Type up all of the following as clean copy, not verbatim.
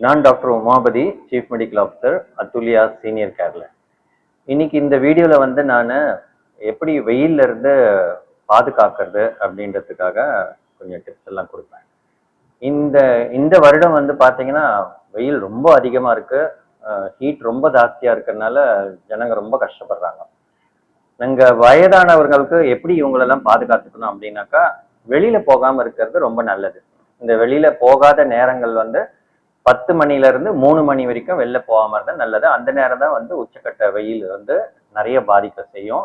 நான் doctor Umapathi, chief medical officer, Athulya senior கேர்ல. இன்னைக்கு இந்த வீடியோவில் வந்து நான் எப்படி வெயில்ல இருந்து பாதுகாக்கிறது அப்படின்றதுக்காக கொஞ்சம் டிப்ஸ் எல்லாம் கொடுப்பேன். இந்த இந்த வருடம் வந்து பார்த்தீங்கன்னா வெயில் ரொம்ப அதிகமாக இருக்கு, ஹீட் ரொம்ப ஜாஸ்தியாக இருக்கிறதுனால ஜனங்க ரொம்ப கஷ்டப்படுறாங்க. நாங்கள் வயதானவர்களுக்கு எப்படி இவங்களெல்லாம் பாதுகாத்துக்கணும் அப்படின்னாக்கா, வெளியில போகாமல் இருக்கிறது ரொம்ப நல்லது. இந்த வெளியில போகாத நேரங்கள் வந்து 10 மணில இருந்து 3 மணி வரைக்கும் வெளில போகாம இருந்தா நல்லது. அந்த நேரம் தான் வந்து உச்சக்கட்ட வெயில் வந்து நிறைய பாதிப்பை செய்யும்.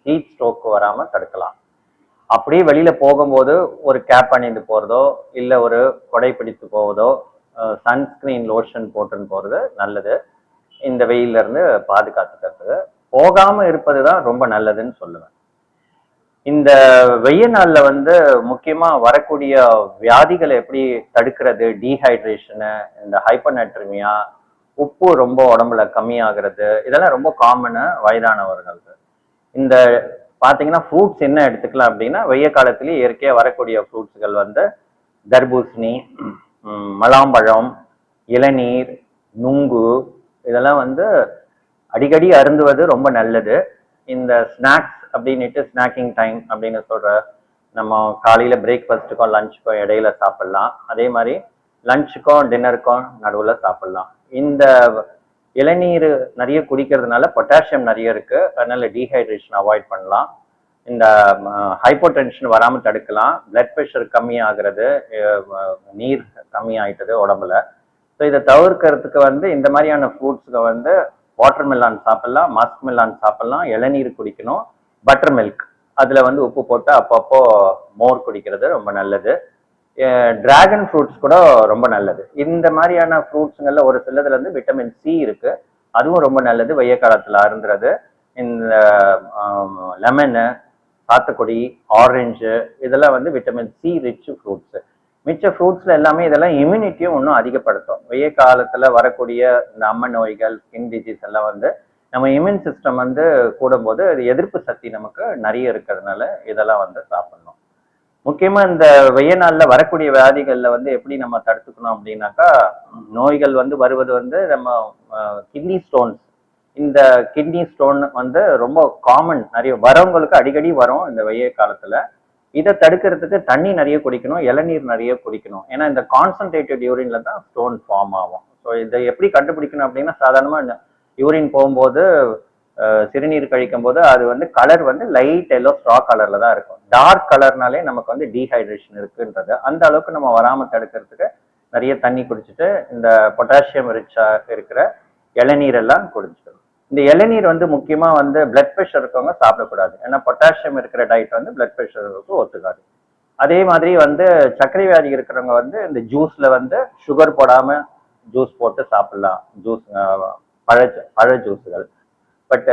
ஹீட் ஸ்ட்ரோக் வராம தடுக்கலாம். அப்படியே வெளியில போகும்போது ஒரு கேப் அணிந்து போறதோ, இல்ல ஒரு கொடை பிடித்து போவதோ, சன்ஸ்கிரீன் லோஷன் போட்டுன்னு போறது நல்லது. இந்த வெயில்ல இருந்து பாதுகாத்துக்கிறதுக்கு போகாம இருப்பது தான் ரொம்ப நல்லதுன்னு சொல்லுவேன். இந்த வெய்ய நாள்ல வந்து முக்கியமா வரக்கூடிய வியாதிகளை எப்படி தடுக்கிறது, டீஹைட்ரேஷனு, இந்த ஹைப்பர்நேட்ரிமியா, உப்பு ரொம்ப உடம்புல கம்மியாகிறது, இதெல்லாம் ரொம்ப காமனு வயதானவர்களுக்கு. இந்த பாத்தீங்கன்னா ஃப்ரூட்ஸ் என்ன எடுத்துக்கலாம் அப்படின்னா, வெய்ய காலத்திலேயே இயற்கையா வரக்கூடிய ஃப்ரூட்ஸ்கள் வந்து தர்பூசணி, மலாம்பழம், இளநீர், நுங்கு, இதெல்லாம் வந்து அடிக்கடி அருந்துவது ரொம்ப நல்லது. இந்த ஸ்நாக்ஸ் அப்படின்னுட்டு ஸ்நாக்கிங் டைம் அப்படின்னு சொல்ற, நம்ம காலையில பிரேக்ஃபாஸ்ட்டுக்கும் லஞ்சுக்கும் இடையில சாப்பிடலாம். அதே மாதிரி லஞ்சுக்கும் டின்னருக்கும் நடுவில் சாப்பிடலாம். இந்த இளநீர் நிறைய குடிக்கிறதுனால பொட்டாசியம் நிறைய இருக்கு, அதனால டீஹைட்ரேஷன் அவாய்ட் பண்ணலாம். இந்த ஹைப்பர் டென்ஷன் வராமல் தடுக்கலாம். பிளட் ப்ரெஷர் கம்மியாகிறது, நீர் கம்மியாயிட்டது உடம்புல. ஸோ இதை தவிர்க்கிறதுக்கு வந்து இந்த மாதிரியான ஃப்ரூட்ஸுக்கு வந்து வாட்டர் மெலான் சாப்பிடலாம், மஸ்க் மெலான் சாப்பிடலாம், இளநீர் குடிக்கணும், பட்டர் மில்க் அதில் வந்து உப்பு போட்டு அப்பப்போ மோர் குடிக்கிறது ரொம்ப நல்லது. டிராகன் ஃப்ரூட்ஸ் கூட ரொம்ப நல்லது. இந்த மாதிரியான ஃப்ரூட்ஸுங்கள்ல ஒரு சிலதுல வந்து விட்டமின் சி இருக்கு, அதுவும் ரொம்ப நல்லது வெய்ய காலத்தில் அருந்துறது. இந்த லெமனு, சாத்துக்குடி, ஆரஞ்சு, இதெல்லாம் வந்து விட்டமின் சி ரிச் ஃப்ரூட்ஸு. மிச்ச ஃப்ரூட்ஸ்ல எல்லாமே இதெல்லாம் இம்யூனிட்டியும் இன்னும் அதிகப்படுத்தும். வெய்ய காலத்துல வரக்கூடிய இந்த அம்ம நோய்கள், ஸ்கின் டிசீஸ் எல்லாம் வந்து நம்ம இம்யூன் சிஸ்டம் வந்து கூடும்போது அது எதிர்ப்பு சக்தி நமக்கு நிறைய இருக்கிறதுனால இதெல்லாம் வந்து சாப்பிடணும். முக்கியமா இந்த வெய்ய நாள்ல வரக்கூடிய வியாதிகள்ல வந்து எப்படி நம்ம தடுத்துக்கணும் அப்படின்னாக்கா, நோய்கள் வந்து வருவது வந்து நம்ம கிட்னி ஸ்டோன்ஸ், இந்த கிட்னி ஸ்டோன் வந்து ரொம்ப காமன், நிறைய வரவங்களுக்கு அடிக்கடி வரும் இந்த வெய்ய காலத்துல. இதை தடுக்கிறதுக்கு தண்ணி நிறைய குடிக்கணும், இளநீர் நிறைய குடிக்கணும். ஏன்னா இந்த கான்சன்ட்ரேட்டட் யூரின்ல தான் ஸ்டோன் ஃபார்ம் ஆகும். ஸோ இதை எப்படி கண்டுபிடிக்கணும் அப்படின்னா, சாதாரணமாக யூரின் போகும்போது சிறுநீர் கழிக்கும் போது அது வந்து கலர் வந்து லைட் எல்லோ ஸ்ட்ரா கலர்ல தான் இருக்கும். டார்க் கலர்னாலே நமக்கு வந்து டீஹைட்ரேஷன் இருக்குன்றது. அந்த அளவுக்கு நம்ம வராமல் தடுக்கிறதுக்கு நிறைய தண்ணி குடிச்சிட்டு இந்த பொட்டாசியம் ரிச்சா இருக்கிற இளநீர் எல்லாம் குடிச்சிக்கணும். இந்த இளநீர் வந்து முக்கியமா வந்து பிளட் ப்ரெஷர் இருக்கவங்க சாப்பிடக்கூடாது. ஏன்னா பொட்டாசியம் இருக்கிற டயட் வந்து பிளட் ப்ரெஷருக்கு ஒத்துக்காது. அதே மாதிரி வந்து சர்க்கரை வியாதி இருக்கிறவங்க வந்து இந்த ஜூஸ்ல வந்து சுகர் போடாம ஜூஸ் போட்டு சாப்பிடலாம். பழ பழ ஜூஸுகள். பட்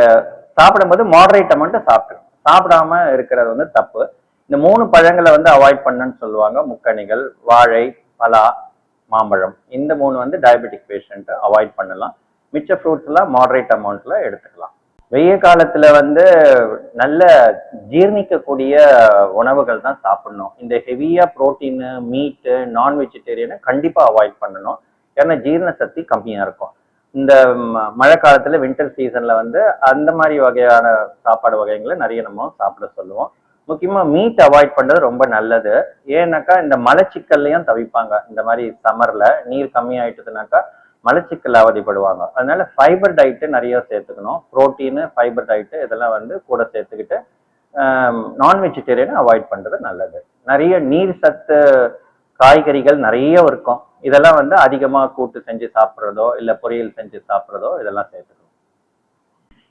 சாப்பிடும்போது மாடரேட் அமௌண்ட் சாப்பிடணும். சாப்பிடாம இருக்கிறது வந்து தப்பு. இந்த 3 பழங்களை வந்து அவாய்ட் பண்ணுன்னு சொல்லுவாங்க. முக்கணிகள், வாழை, பலா, மாம்பழம். இந்த 3 வந்து டயபெட்டிக் பேஷண்ட் அவாய்ட் பண்ணலாம். மிச்ச ஃப்ரூட்ஸ் எல்லாம் மாடரேட் அமௌண்ட்ல எடுத்துக்கலாம். வெய்ய காலத்துல வந்து நல்ல ஜீர்ணிக்கக்கூடிய உணவுகள் தான் சாப்பிடணும். இந்த ஹெவியா புரோட்டீனு, மீட்டு, நான் வெஜிடேரியனை கண்டிப்பா அவாய்ட் பண்ணணும். ஏன்னா ஜீரண சக்தி கம்மியா இருக்கும். இந்த மழை காலத்துல வின்டர் சீசன்ல வந்து அந்த மாதிரி வகையான சாப்பாடு வகைகளை நிறைய நம்ம சாப்பிட சொல்லுவோம். முக்கியமா மீட் அவாய்ட் பண்றது ரொம்ப நல்லது. ஏன்னாக்கா இந்த மலச்சிக்கல்லையும் தவிப்பாங்க. இந்த மாதிரி சம்மர்ல நீர் கம்மியாயிட்டதுனாக்கா மலச்சிக்கல் அவதிப்படுவாங்க. அதனால ஃபைபர் டயட்டு நிறைய சேர்த்துக்கணும். புரோட்டீனு, ஃபைபர் டயட்டு இதெல்லாம் வந்து கூட சேர்த்துக்கிட்டு நான் வெஜிடேரியனை அவாய்ட் பண்றது நல்லது. நிறைய நீர் சத்து காய்கறிகள் நிறைய இருக்கும். இதெல்லாம் வந்து அதிகமாக கூட்டு செஞ்சு சாப்பிட்றதோ இல்லை பொரியல் செஞ்சு சாப்பிட்றதோ இதெல்லாம் சேர்த்துக்கணும்.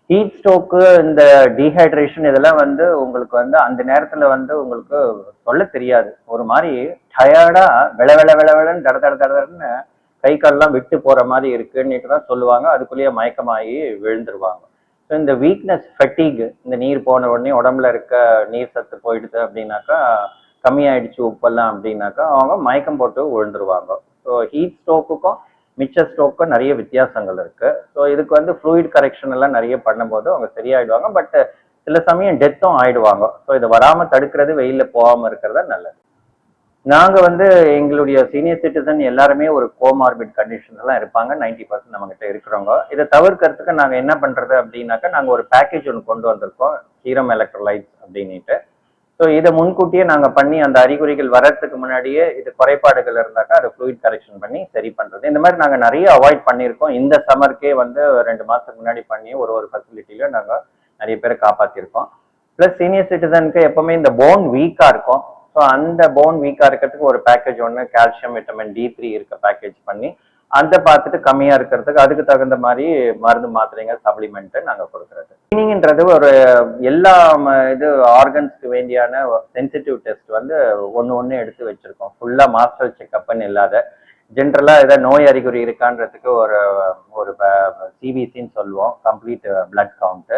ஹீட் ஸ்ட்ரோக்கு, இந்த டீஹைட்ரேஷன் இதெல்லாம் வந்து உங்களுக்கு வந்து அந்த நேரத்துல வந்து உங்களுக்கு சொல்ல தெரியாது. ஒரு மாதிரி டயர்டா வெளன்னு தடன்னு கை கால்லாம் விட்டு போற மாதிரி இருக்குன்னுட்டு தான் சொல்லுவாங்க. அதுக்குள்ளேயே மயக்கமாகி விழுந்துருவாங்க. ஸோ இந்த வீக்னஸ், ஃபெட்டிக், இந்த நீர் போன உடனே உடம்புல இருக்க நீர் சத்து போயிடுது அப்படின்னாக்கா, கம்மியாயிடுச்சு உப்பெல்லாம் அப்படின்னாக்கா அவங்க மயக்கம் போட்டு விழுந்துருவாங்க. ஸோ ஹீட் ஸ்ட்ரோக்குக்கும் மிச்ச ஸ்ட்ரோக்கும் நிறைய வித்தியாசங்கள் இருக்கு. ஸோ இதுக்கு வந்து ஃப்ளூயிட் கரெக்ஷன் எல்லாம் நிறைய பண்ணும்போது அவங்க சரியாயிடுவாங்க. பட் சில சமயம் டெத்தும் ஆயிடுவாங்க. ஸோ இதை வராமல் தடுக்கிறது, வெயிலில் போகாமல் இருக்கிறதா நல்லது. நாங்க வந்து எங்களுடைய சீனியர் சிட்டிசன் எல்லாருமே ஒரு கோமார்பிட் கண்டிஷன்ஸ் எல்லாம் இருப்பாங்க. 90% நம்ம கிட்ட இருக்கிறவங்க. இதை தவிர்க்கிறதுக்கு நாங்க என்ன பண்றது அப்படின்னாக்கா, நாங்க ஒரு பேக்கேஜ் ஒன்று கொண்டு வந்திருக்கோம். சீரம் எலக்ட்ரோலைட்ஸ் அப்படின்னுட்டு. ஸோ இதை முன்கூட்டியே நாங்க பண்ணி அந்த அறிகுறிகள் வர்றதுக்கு முன்னாடியே இது குறைபாடுகள் இருந்தாக்கா அதை ஃப்ளூயிட் கரெக்ஷன் பண்ணி சரி பண்றது. இந்த மாதிரி நாங்க நிறைய அவாய்ட் பண்ணியிருக்கோம். இந்த சம்மருக்கே வந்து 2 மாசத்துக்கு முன்னாடி பண்ணி ஒரு ஃபெசிலிட்டியில நாங்க நிறைய பேரை காப்பாத்திருக்கோம். பிளஸ் சீனியர் சிட்டிசனுக்கு எப்பவுமே இந்த போன் வீக்கா இருக்கும். ஸோ அந்த போன் வீக்கா இருக்கிறதுக்கு ஒரு பேக்கேஜ் ஒன்று கால்சியம் விட்டமின் D3 இருக்க பேக்கேஜ் பண்ணி அதை பார்த்துட்டு கம்மியா இருக்கிறதுக்கு அதுக்கு தகுந்த மாதிரி மருந்து மாத்திரைங்க சப்ளிமெண்ட் நாங்க கொடுக்கறது. ஸ்கிரீனிங்ன்றது ஒரு எல்லா இது ஆர்கன்ஸ்க்கு வேண்டியான சென்சிட்டிவ் டெஸ்ட் வந்து ஒன்று எடுத்து வச்சிருக்கோம். ஃபுல்லா மாஸ்டர் செக்அப்னு இல்லாத ஜென்ரலா ஏதாவது நோய் அறிகுறி இருக்கான்றதுக்கு ஒரு ஒரு சிபிசின்னு சொல்லுவோம், கம்ப்ளீட் பிளட் கவுண்ட்.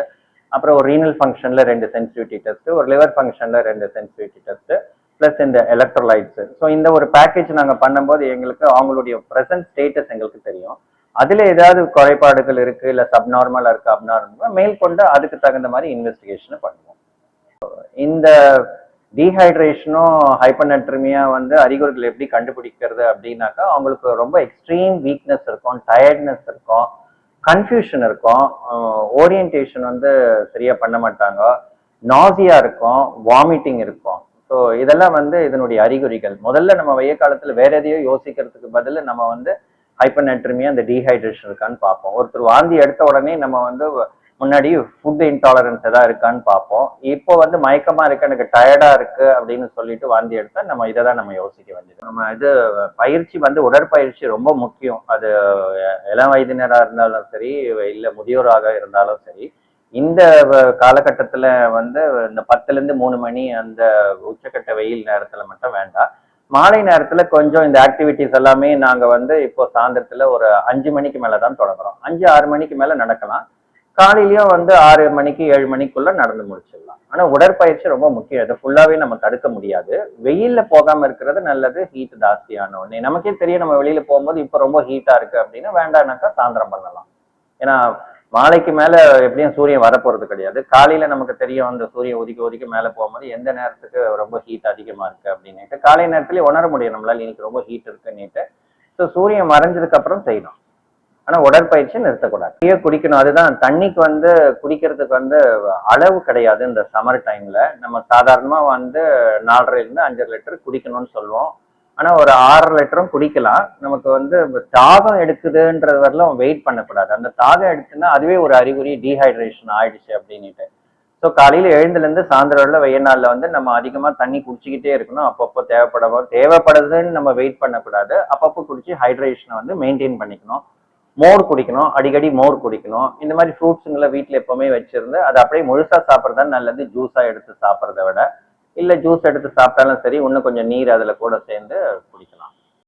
அப்புறம் ஒரு ரீனல் ஃபங்க்ஷன்ல 2 சென்சிட்டிவிட்டி டெஸ்ட், ஒரு லிவர் ஃபங்க்ஷன்ல 2 சென்சிட்டிவிட்டி டெஸ்ட், பிளஸ் இந்த எலக்ட்ரோலைட்ஸ். ஸோ இந்த ஒரு பேக்கேஜ் நாங்கள் பண்ணும்போது எங்களுக்கு அவங்களுடைய ப்ரெசன்ட் ஸ்டேட்டஸ் எங்களுக்கு தெரியும். அதுல ஏதாவது குறைபாடுகள் இருக்கு, இல்ல சப்நார்மலா இருக்கு, அப்நார்மல் மேற்கொண்டு அதுக்கு தகுந்த மாதிரி இன்வெஸ்டிகேஷன் பண்ணுவோம். இந்த டீஹைட்ரேஷனும் ஹைப்பர்நெட்ரிமியா வந்து அறிகுறிகள் எப்படி கண்டுபிடிக்கிறது அப்படின்னாக்கா, அவங்களுக்கு ரொம்ப எக்ஸ்ட்ரீம் வீக்னஸ் இருக்கும், டயர்ட்னஸ் இருக்கும், கன்ஃபியூஷன் இருக்கும், ஓரியன்டேஷன் வந்து சரியா பண்ண மாட்டாங்க, நாசியா இருக்கும், வாமிட்டிங் இருக்கும். ஸோ இதெல்லாம் வந்து இதனுடைய அறிகுறிகள். முதல்ல நம்ம வெய்ய காலத்துல வேற எதையோ யோசிக்கிறதுக்கு பதில் நம்ம வந்து ஹைப்பர்நெட்ரிமியா அந்த டீஹைட்ரேஷன் இருக்கான்னு பார்ப்போம். ஒருத்தர் வாந்தி எடுத்த உடனே நம்ம வந்து முன்னாடி ஃபுட் இன்டாலரன்ஸ் ஏதாவது இருக்கான்னு பார்ப்போம். இப்போ வந்து மயக்கமா இருக்கு, எனக்கு டயர்டா இருக்கு அப்படின்னு சொல்லிட்டு வாந்தி எடுத்தா நம்ம இதை தான் நம்ம யோசிக்க வேண்டியது. நம்ம இது பயிற்சி வந்து உடற்பயிற்சி ரொம்ப முக்கியம். அது இளம் வயதினரா இருந்தாலும் சரி, இல்ல முதியோராக இருந்தாலும் சரி, இந்த காலகட்டத்துல வந்து இந்த 10ல இருந்து 3 மணி அந்த உச்சக்கட்ட வெயில் நேரத்துல மட்டும் வேண்டாம். மாலை நேரத்துல கொஞ்சம் இந்த ஆக்டிவிட்டிஸ் எல்லாமே நாங்க வந்து இப்போ சாயந்தரத்துல ஒரு 5 மணிக்கு மேலதான் தொடங்குறோம். 5, 6 மணிக்கு மேல நடக்கலாம். காலையிலயும் வந்து 6 மணிக்கு 7 மணிக்குள்ள நடந்து முடிச்சிடலாம். ஆனா உடற்பயிற்சி ரொம்ப முக்கியம். இதை ஃபுல்லாவே நம்ம தடுக்க முடியாது. வெயில்ல போகாம இருக்கிறது நல்லது. ஹீட் ஜாஸ்தியான உடனே நமக்கே தெரியும், நம்ம வெளியில போகும்போது இப்ப ரொம்ப ஹீட்டா இருக்கு அப்படின்னா வேண்டாம்னாக்கா சாயந்தரம் பண்ணலாம். ஏன்னா மாலைக்கு மேல எப்படியும் சூரியன் வரப்போறது கிடையாது. காலையில நமக்கு தெரியும் அந்த சூரியன் ஒதுக்கி மேல போகும்போது எந்த நேரத்துக்கு ரொம்ப ஹீட் அதிகமா இருக்கு அப்படின்னுட்டு காலை நேரத்திலேயே உணர முடியும் நம்மளால இன்னைக்கு ரொம்ப ஹீட் இருக்குன்னுட்டு. ஸோ சூரியன் மறைஞ்சதுக்கு அப்புறம் செய்யணும். ஆனா உடற்பயிற்சி நிறுத்தக்கூடாது. நிறைய குடிக்கணும். அதுதான் தண்ணிக்கு வந்து குடிக்கிறதுக்கு வந்து அளவு கிடையாது. இந்த சம்மர் டைம்ல நம்ம சாதாரணமா வந்து 4.5 இருந்து 5 லிட்டர் குடிக்கணும்னு சொல்லுவோம். ஆனா ஒரு 6 லிட்டரும் குடிக்கலாம். நமக்கு வந்து தாகம் எடுக்குதுன்றது வரலாம் வெயிட் பண்ணக்கூடாது. அந்த தாகம் எடுத்துன்னா அதுவே ஒரு அறிகுறி டீஹைட்ரேஷன் ஆயிடுச்சு அப்படின்னுட்டு. ஸோ காலையில எழுந்துல இருந்து சாயந்தரம் வெய்ய நாள்ல வந்து நம்ம அதிகமா தண்ணி குடிச்சுக்கிட்டே இருக்கணும். அப்பப்போ தேவைப்படுதுன்னு நம்ம வெயிட் பண்ணக்கூடாது. அப்பப்போ குடிச்சு ஹைட்ரேஷனை வந்து மெயின்டைன் பண்ணிக்கணும். மோர் குடிக்கணும், அடிக்கடி மோர் குடிக்கணும். இந்த மாதிரி ஃப்ரூட்ஸுங்களை வீட்டில் எப்பவுமே வச்சிருந்து அதை அப்படியே முழுசா சாப்பிட்றது நல்லது, ஜூஸா எடுத்து சாப்பிட்றத விட. இல்லை ஜூஸ் எடுத்து சாப்பிட்டாலும் சரி, இன்னும் கொஞ்சம் நீர் அதில் கூட சேர்ந்து குடிக்கலாம்.